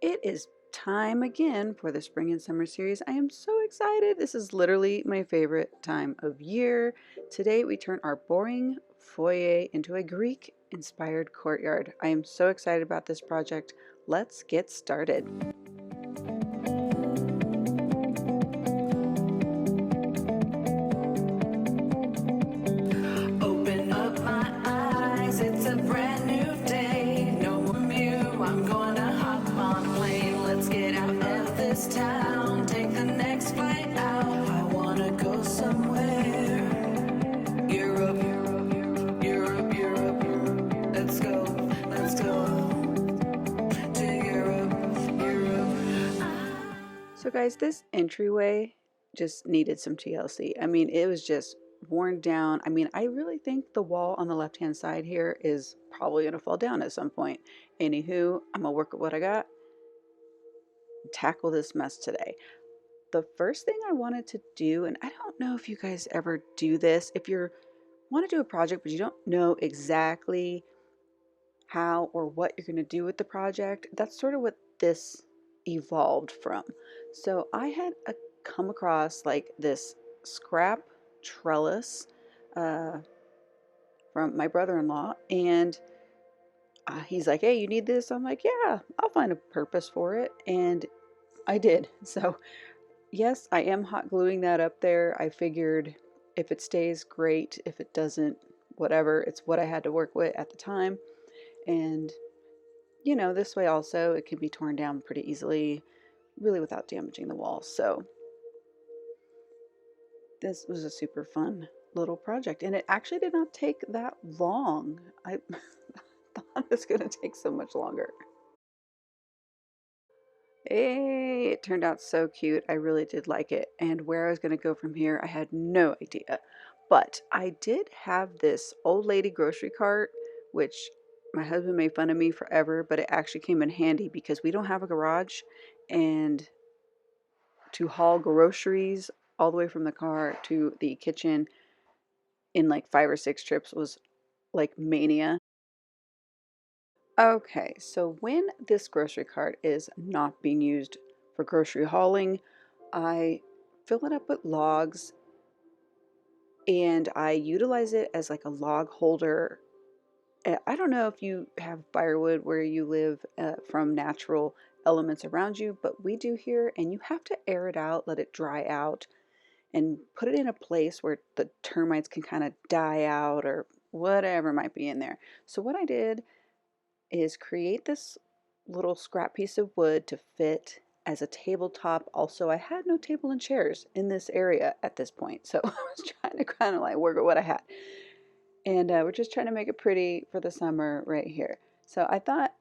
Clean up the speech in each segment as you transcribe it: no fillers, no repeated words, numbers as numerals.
It is time again for the spring and summer series. I am so excited. This is literally my favorite time of year. Today we turn our boring foyer into a Greek inspired courtyard. I am so excited about this project. Let's get started. Open up my eyes, it's a brand new day. No more mew, I'm gonna hop on a plane. Let's get out of this town, take the next flight out. I wanna go somewhere. Europe, Europe, Europe, Europe. Let's go to Europe, Europe. So guys, this entryway just needed some TLC. I mean, it was just worn down. I mean, I really think the wall on the left-hand side here is probably going to fall down at some point. Anywho, I'm going to work with what I got, tackle this mess today. The first thing I wanted to do, and I don't know if you guys ever do this, if you want to do a project but you don't know exactly how or what you're going to do with the project, that's sort of what this evolved from. So I had come across like this scrap trellis uh, from my brother-in-law, and he's like, hey, you need this? I'm like, yeah, I'll find a purpose for it. And I did. So yes, I am hot gluing that up there. I figured if it stays, great. If it doesn't, whatever. It's what I had to work with at the time. And you know, this way also it can be torn down pretty easily, really without damaging the wall. So this was a super fun little project, and it actually did not take that long. I thought it was going to take so much longer. Hey, it turned out so cute. I really did like it. And where I was going to go from here, I had no idea. But I did have this old lady grocery cart, which my husband made fun of me forever, but it actually came in handy because we don't have a garage. And to haul groceries all the way from the car to the kitchen in like 5 or 6 trips was like mania. Okay, so when this grocery cart is not being used for grocery hauling, I fill it up with logs and I utilize it as like a log holder. I don't know if you have firewood where you live from natural elements around you, but we do here, and you have to air it out, let it dry out, and put it in a place where the termites can kind of die out or whatever might be in there. So what I did is create this little scrap piece of wood to fit as a tabletop. Also, I had no table and chairs in this area at this point, so I was trying to kind of like work with what I had. And we're just trying to make it pretty for the summer right here. So I thought,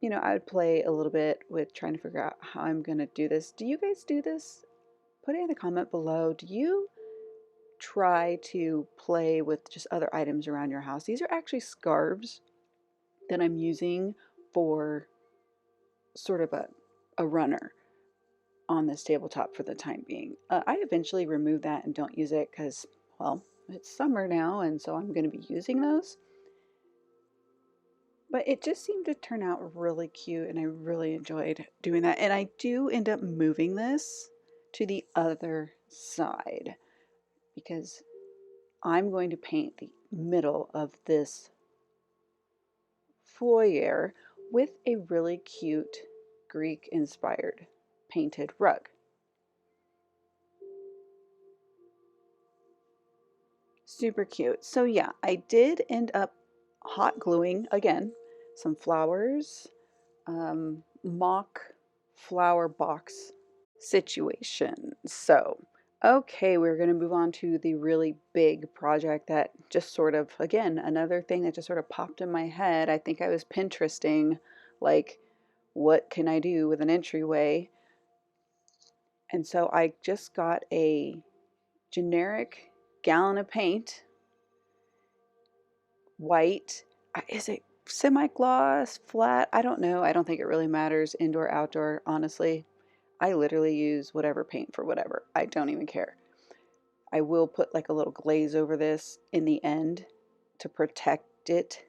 you know, I would play a little bit with trying to figure out how I'm going to do this. Do you guys do this? Put it in the comment below. Do you try to play with just other items around your house? These are actually scarves that I'm using for sort of a runner on this tabletop for the time being. I eventually remove that and don't use it because, well, it's summer now, and so I'm going to be using those. But it just seemed to turn out really cute, and I really enjoyed doing that. And I do end up moving this to the other side because I'm going to paint the middle of this foyer with a really cute Greek inspired painted rug. Super cute. So yeah, I did end up hot gluing again some flowers, mock flower box situation. So okay, we're going to move on to the really big project that just sort of, again, another thing that just sort of popped in my head. I think I was Pinteresting, like, what can I do with an entryway? And so I just got a generic gallon of paint, white. Is it semi-gloss, flat? I don't know. I don't think it really matters, indoor, outdoor, honestly. I literally use whatever paint for whatever. I don't even care. I will put like a little glaze over this in the end to protect it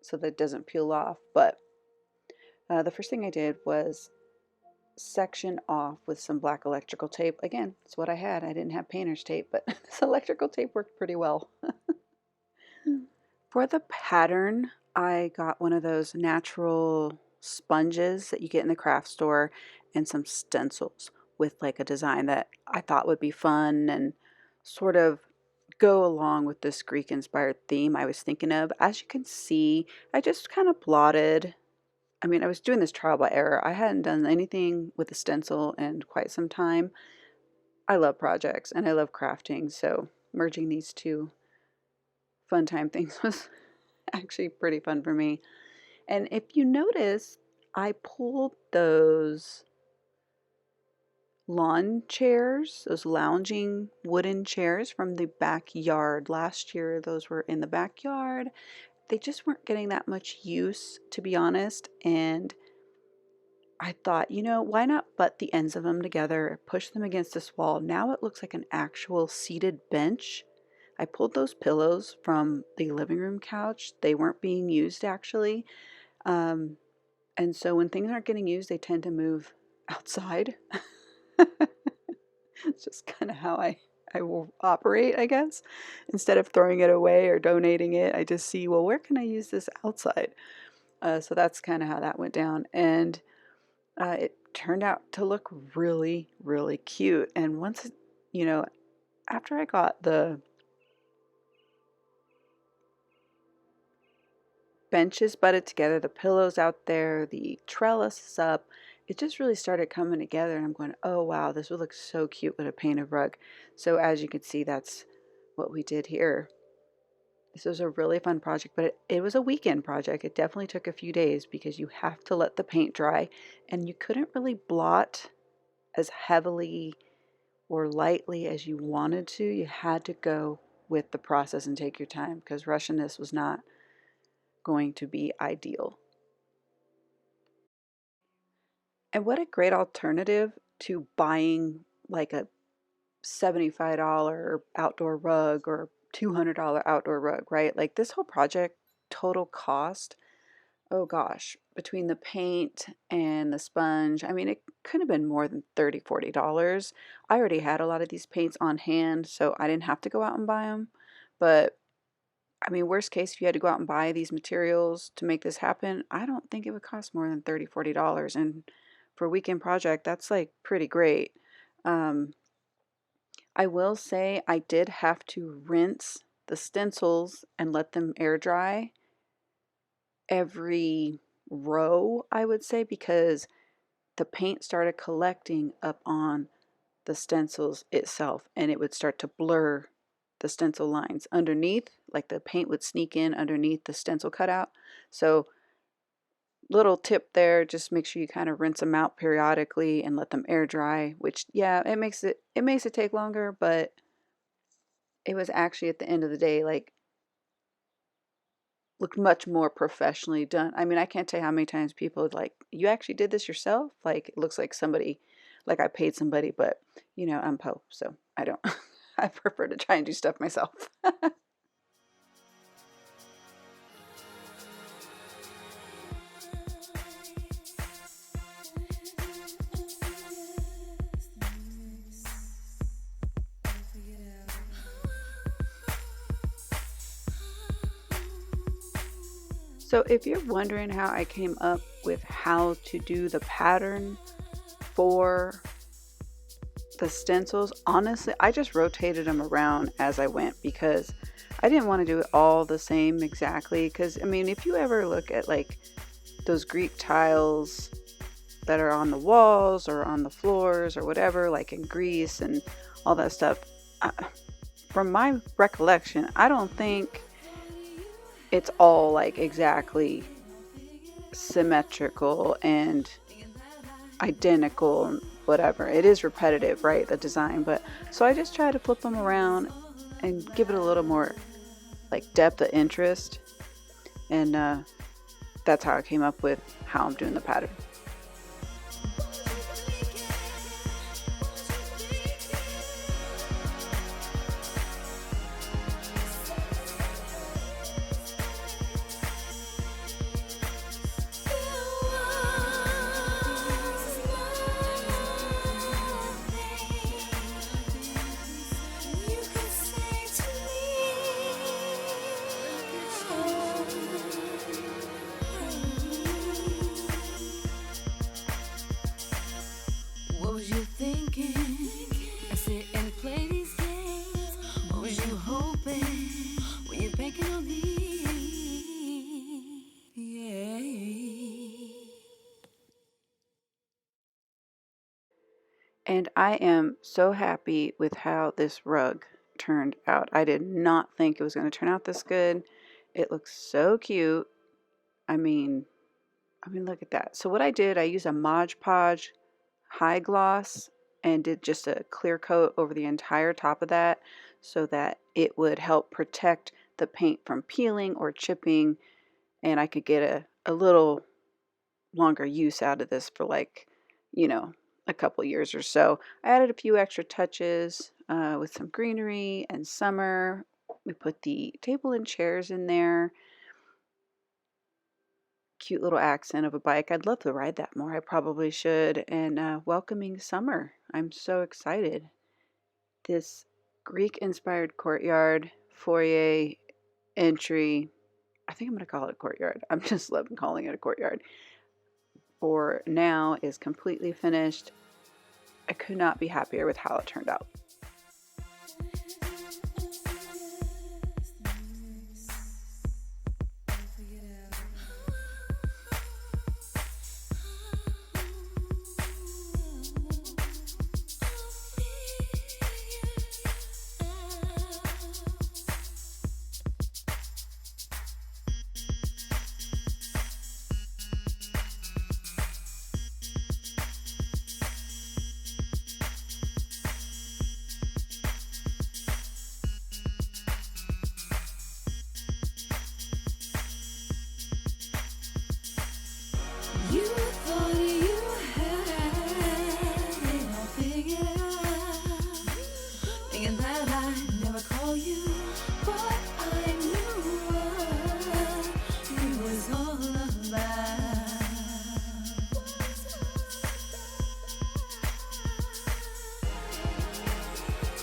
so that it doesn't peel off. But The first thing I did was section off with some black electrical tape. Again, it's what I had. I didn't have painter's tape, but this electrical tape worked pretty well. For the pattern, I got one of those natural sponges that you get in the craft store and some stencils with like a design that I thought would be fun and sort of go along with this Greek inspired theme I was thinking of. As you can see, I just kind of blotted. I mean, I was doing this trial by error. I hadn't done anything with a stencil in quite some time. I love projects and I love crafting, so merging these two fun time things was actually pretty fun for me. And if you notice, I pulled those lawn chairs, those lounging wooden chairs from the backyard. Last year, those were in the backyard. They just weren't getting that much use, to be honest. And I thought, why not butt the ends of them together, push them against this wall? Now it looks like an actual seated bench. I pulled those pillows from the living room couch. They weren't being used actually. And so when things aren't getting used, they tend to move outside. It's just kind of how I will operate, I guess. Instead of throwing it away or donating it, I just see, well, where can I use this outside? So that's kind of how that went down. And it turned out to look really, really cute. And once, after I got the benches butted together, the pillows out there, the trellis is up, it just really started coming together. And I'm going, oh, wow, this would look so cute with a painted rug. So as you can see, that's what we did here. This was a really fun project, but it was a weekend project. It definitely took a few days because you have to let the paint dry, and you couldn't really blot as heavily or lightly as you wanted to. You had to go with the process and take your time because rushing this was not going to be ideal. And what a great alternative to buying like a $75 outdoor rug or $200 outdoor rug, right? Like this whole project total cost, oh gosh, between the paint and the sponge, I mean, it could have been more than $30, $40. I already had a lot of these paints on hand, so I didn't have to go out and buy them. But I mean, worst case, if you had to go out and buy these materials to make this happen, I don't think it would cost more than $30, $40. And for a weekend project, that's like pretty great. I will say I did have to rinse the stencils and let them air dry every row, I would say, because the paint started collecting up on the stencils itself and it would start to blur the stencil lines underneath, like the paint would sneak in underneath the stencil cutout. So little tip there, just make sure you kind of rinse them out periodically and let them air dry, which yeah, it makes it take longer, but it was actually at the end of the day like looked much more professionally done. I mean, I can't tell you how many times people like, you actually did this yourself? Like it looks like somebody, like I paid somebody, but I'm Poe, so I don't I prefer to try and do stuff myself. So if you're wondering how I came up with how to do the pattern for the stencils, honestly, I just rotated them around as I went because I didn't want to do it all the same exactly. Because, I mean, if you ever look at like those Greek tiles that are on the walls or on the floors or whatever, like in Greece and all that stuff, from my recollection, I don't think it's all like exactly symmetrical and identical, whatever. It is repetitive, right? The design, but so I just try to flip them around and give it a little more like depth of interest, and that's how I came up with how I'm doing the pattern. And I am so happy with how this rug turned out. I did not think it was going to turn out this good. It looks so cute. I mean, look at that. So what I did, I used a Modge Podge high gloss and did just a clear coat over the entire top of that so that it would help protect the paint from peeling or chipping, and I could get a little longer use out of this for, like, you know, a couple years or so. I added a few extra touches with some greenery and summer. We put the table and chairs in there. Cute little accent of a bike. I'd love to ride that more. I probably should. And welcoming summer. I'm so excited. This Greek inspired courtyard, foyer, entry. I think I'm going to call it a courtyard. I'm just loving calling it a courtyard. For now is completely finished. I could not be happier with how it turned out.